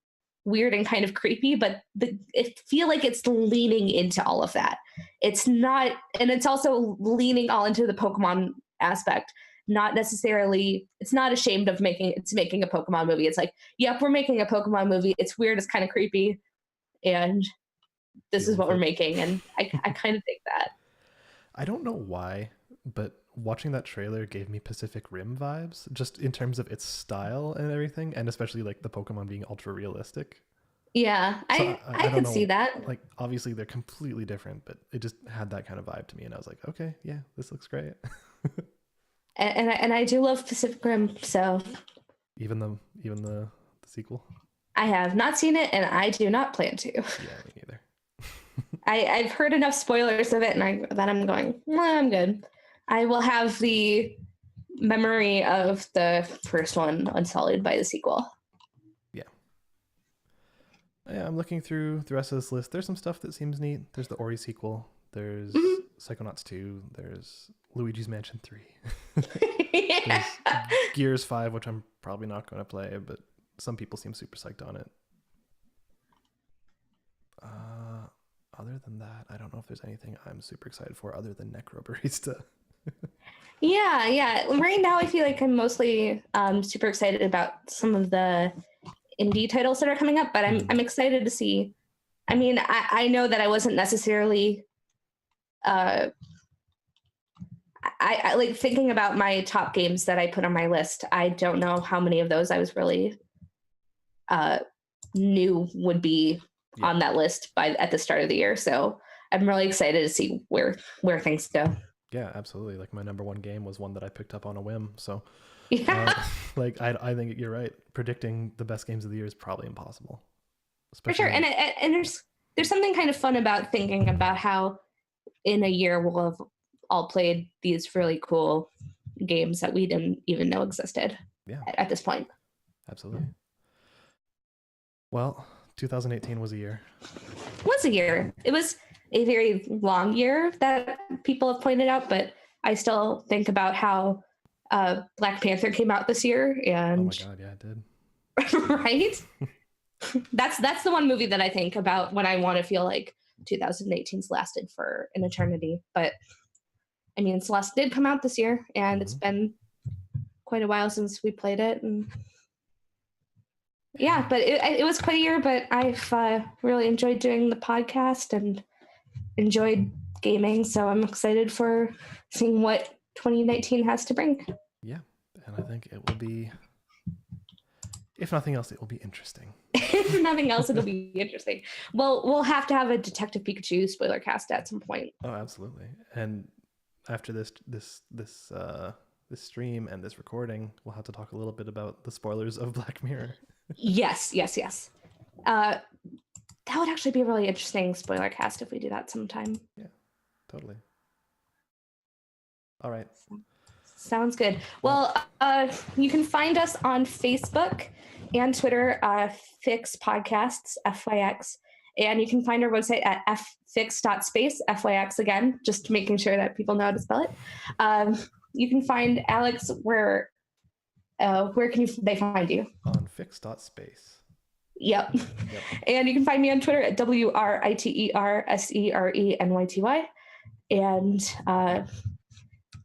weird and kind of creepy, but I feel like it's leaning into all of that. It's not, and it's also leaning all into the Pokemon aspect. Not necessarily, it's not ashamed of making a Pokemon movie. It's like, yep, we're making a Pokemon movie. It's weird, it's kind of creepy, and this is what we're making. And I kind of think that. I don't know why, but watching that trailer gave me Pacific Rim vibes, just in terms of its style and everything, and especially like the Pokemon being ultra realistic. Yeah, so I could see that. Like, obviously they're completely different, but it just had that kind of vibe to me, and I was like, okay, yeah, this looks great. and I do love Pacific Rim, so even the sequel. I have not seen it, and I do not plan to. Yeah, me neither. I've heard enough spoilers of it, and I'm going, well, I'm good. I will have the memory of the first one unsullied by the sequel. Yeah, I'm looking through the rest of this list. There's some stuff that seems neat. There's the Ori sequel. There's Psychonauts 2. There's Luigi's Mansion 3. There's Gears 5, which I'm probably not going to play, but some people seem super psyched on it. Other than that, I don't know if there's anything I'm super excited for other than Necro Barista. Yeah. Right now, I feel like I'm mostly super excited about some of the indie titles that are coming up, but I'm excited to see. I mean, I know that I wasn't necessarily I like thinking about my top games that I put on my list. I don't know how many of those I was really knew would be on that list at the start of the year. So I'm really excited to see where things go. Yeah, absolutely. Like, my number one game was one that I picked up on a whim. So like, I think you're right. Predicting the best games of the year is probably impossible. For sure. And there's something kind of fun about thinking about how in a year we'll have all played these really cool games that we didn't even know existed at this point. Absolutely. Well, 2018 was a year. It was a very long year that people have pointed out, but I still think about how Black Panther came out this year, and oh my god, yeah, it did. Right? That's the one movie that I think about when I want to feel like 2018's lasted for an eternity. But I mean, Celeste did come out this year, and it's been quite a while since we played it, and yeah, but it was quite a year. But I've really enjoyed doing the podcast and enjoyed gaming, so I'm excited for seeing what 2019 has to bring. Yeah, and I think it will be, if nothing else, it will be interesting. If nothing else, it'll be interesting. Well, we'll have to have a Detective Pikachu spoiler cast at some point. Oh, absolutely. And after this stream and this recording, we'll have to talk a little bit about the spoilers of Black Mirror. Yes. That would actually be a really interesting spoiler cast if we do that sometime. Yeah, totally. All right. Sounds good. Well, you can find us on Facebook and Twitter, Fix Podcasts, FYX. And you can find our website at ffix.space, FYX again, just making sure that people know how to spell it. You can find Alex where can they find you? On fix.space. Yep. And you can find me on Twitter at WRITERSERENYTY. And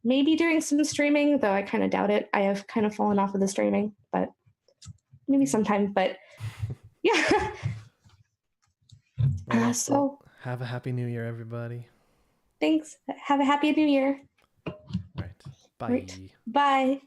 maybe doing some streaming, though I kind of doubt it. I have kind of fallen off of the streaming, but maybe sometime. But yeah. So have a happy new year, everybody. Thanks. Have a happy new year. Right. Bye. Right. Bye.